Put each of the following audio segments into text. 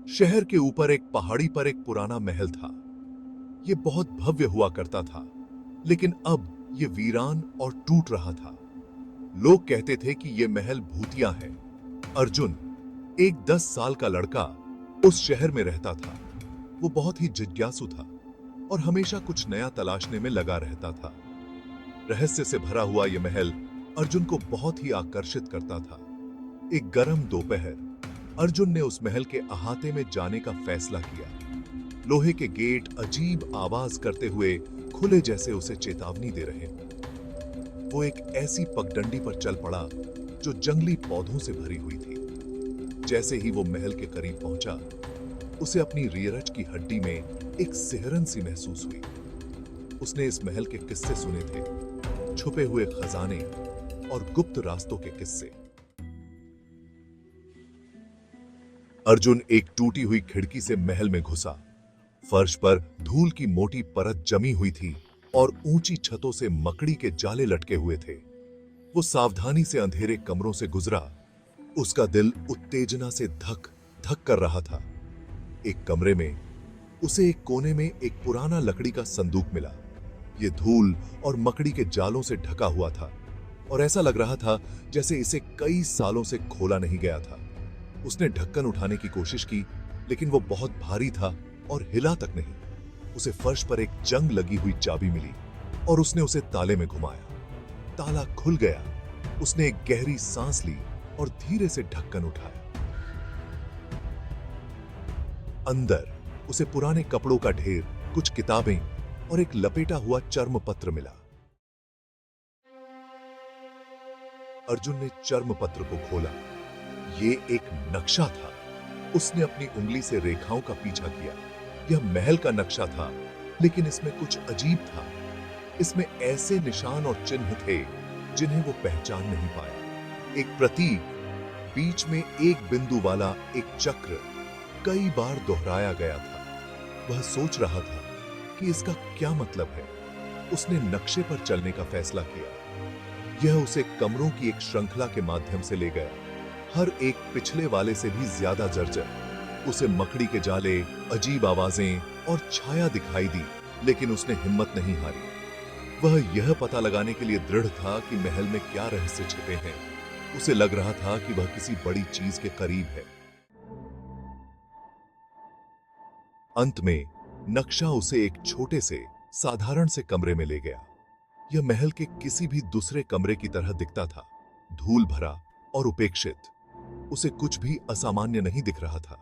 शहर के ऊपर एक पहाड़ी पर एक पुराना महल था। ये बहुत भव्य हुआ करता था, लेकिन अब ये वीरान और टूट रहा था। लोग कहते थे कि ये महल भूतिया है। अर्जुन, एक 10 साल का लड़का, उस शहर में रहता था। वो बहुत ही जिज्ञासु था और हमेशा कुछ नया तलाशने में लगा रहता था। रहस्य से भरा हुआ यह महल अर्जुन को बहुत ही आकर्षित करता था। एक गर्म दोपहर, अर्जुन ने उस महल के अहाते में जाने का फैसला किया। लोहे के गेट अजीब आवाज करते हुए खुले जैसे उसे चेतावनी दे रहे हों। वो एक ऐसी पगडंडी पर चल पड़ा जो जंगली पौधों से भरी हुई थी। जैसे ही वो महल के करीब पहुंचा, उसे अपनी रीरज की हड्डी में एक सिहरन सी महसूस हुई। उसने इस महल के किस्से सुने थे, छुपे हुए खजाने और गुप्त रास्तों के किस्से। अर्जुन एक टूटी हुई खिड़की से महल में घुसा। फर्श पर धूल की मोटी परत जमी हुई थी और ऊंची छतों से मकड़ी के जाले लटके हुए थे। वो सावधानी से अंधेरे कमरों से गुजरा। उसका दिल उत्तेजना से धक धक कर रहा था। एक कमरे में उसे एक कोने में एक पुराना लकड़ी का संदूक मिला। ये धूल और मकड़ी के जालों से ढका हुआ था और ऐसा लग रहा था जैसे इसे कई सालों से खोला नहीं गया था। उसने ढक्कन उठाने की कोशिश की, लेकिन वो बहुत भारी था और हिला तक नहीं। उसे फर्श पर एक जंग लगी हुई चाबी मिली और उसने उसे ताले में घुमाया। ताला खुल गया। उसने एक गहरी सांस ली और धीरे से ढक्कन उठाया। अंदर उसे पुराने कपड़ों का ढेर, कुछ किताबें और एक लपेटा हुआ चर्म पत्र मिला। अर्जुन ने चर्म पत्र को खोला। ये एक नक्शा था। उसने अपनी उंगली से रेखाओं का पीछा किया। यह महल का नक्शा था, लेकिन इसमें कुछ अजीब था। इसमें ऐसे निशान और चिन्ह थे जिन्हें वो पहचान नहीं पाया। एक प्रतीक, बीच में एक बिंदु वाला एक चक्र, कई बार दोहराया गया था। वह सोच रहा था कि इसका क्या मतलब है। उसने नक्शे पर चलने का फैसला किया। यह उसे कमरों की एक श्रृंखला के माध्यम से ले गया, हर एक पिछले वाले से भी ज्यादा जर्जर। उसे मकड़ी के जाले, अजीब आवाजें और छाया दिखाई दी, लेकिन उसने हिम्मत नहीं हारी। वह यह पता लगाने के लिए दृढ़ था कि महल में क्या रहस्य छिपे हैं। उसे लग रहा था कि वह किसी बड़ी चीज के करीब है। अंत में नक्शा उसे एक छोटे से साधारण से कमरे में ले गया। यह महल के किसी भी दूसरे कमरे की तरह दिखता था, धूल भरा और उपेक्षित। उसे कुछ भी असामान्य नहीं दिख रहा था।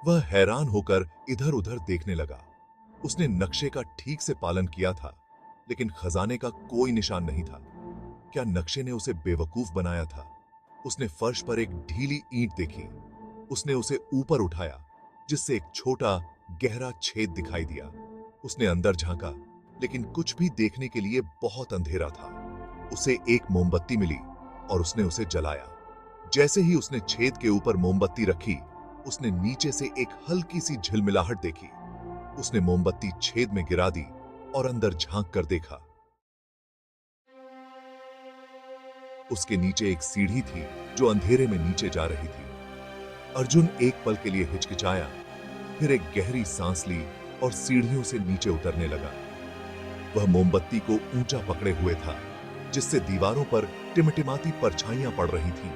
वह हैरान होकर इधर उधर देखने लगा। उसने नक्शे का ठीक से पालन किया था, लेकिन खजाने का कोई निशान नहीं था। क्या नक्शे ने उसे बेवकूफ बनाया था? उसने फर्श पर एक ढीली ईंट देखी। उसने उसे ऊपर उठाया, जिससे एक छोटा गहरा छेद दिखाई दिया। उसने अंदर झांका, लेकिन कुछ भी देखने के लिए बहुत अंधेरा था। उसे एक मोमबत्ती मिली और उसने उसे जलाया। जैसे ही उसने छेद के ऊपर मोमबत्ती रखी, उसने नीचे से एक हल्की सी झिलमिलाहट देखी। उसने मोमबत्ती छेद में गिरा दी और अंदर झांक कर देखा। उसके नीचे एक सीढ़ी थी जो अंधेरे में नीचे जा रही थी। अर्जुन एक पल के लिए हिचकिचाया, फिर एक गहरी सांस ली और सीढ़ियों से नीचे उतरने लगा। वह मोमबत्ती को ऊंचा पकड़े हुए था, जिससे दीवारों पर टिमटिमाती परछाइयां पड़ रही थीं।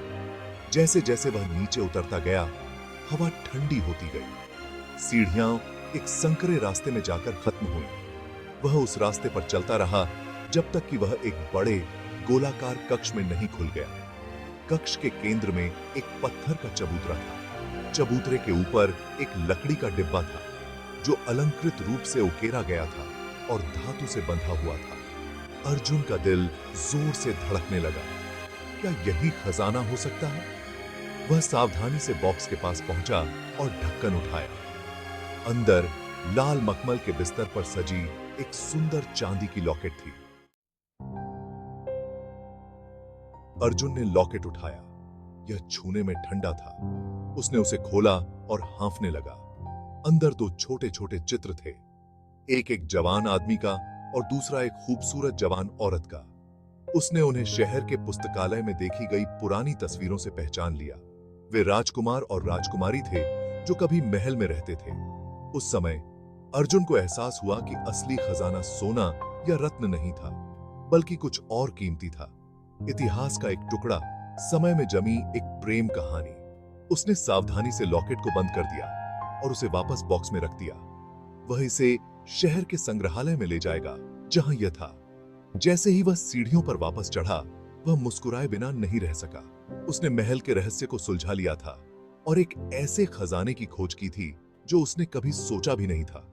जैसे जैसे वह नीचे उतरता गया, हवा ठंडी होती गई। सीढ़ियां एक संकरे रास्ते में जाकर खत्म हुई। वह उस रास्ते पर चलता रहा जब तक कि वह एक बड़े गोलाकार कक्ष में नहीं खुल गया। कक्ष के केंद्र में एक पत्थर का चबूतरा था। चबूतरे के ऊपर एक लकड़ी का डिब्बा था, जो अलंकृत रूप से उकेरा गया था और धातु से बंधा हुआ था। अर्जुन का दिल जोर से धड़कने लगा। क्या यही खजाना हो सकता है? वह सावधानी से बॉक्स के पास पहुंचा और ढक्कन उठाया। अंदर लाल मखमल के बिस्तर पर सजी एक सुंदर चांदी की लॉकेट थी। अर्जुन ने लॉकेट उठाया। यह छूने में ठंडा था। उसने उसे खोला और हाँफने लगा। अंदर दो छोटे छोटे चित्र थे, एक एक जवान आदमी का और दूसरा एक खूबसूरत जवान औरत का। उसने उन्हें शहर के पुस्तकालय में देखी गई पुरानी तस्वीरों से पहचान लिया। वे राजकुमार और राजकुमारी थे जो कभी महल में रहते थे। उस समय अर्जुन को एहसास हुआ कि असली खजाना सोना या रत्न नहीं था, बल्कि कुछ और कीमती था। इतिहास का एक टुकड़ा, समय में जमी एक प्रेम कहानी। उसने सावधानी से लॉकेट को बंद कर दिया और उसे वापस बॉक्स में रख दिया। वह इसे शहर के संग्रहालय में ले जाएगा जहां यह था। जैसे ही वह सीढ़ियों पर वापस चढ़ा, वह मुस्कुराए बिना नहीं रह सका। उसने महल के रहस्य को सुलझा लिया था और एक ऐसे खजाने की खोज की थी जो उसने कभी सोचा भी नहीं था।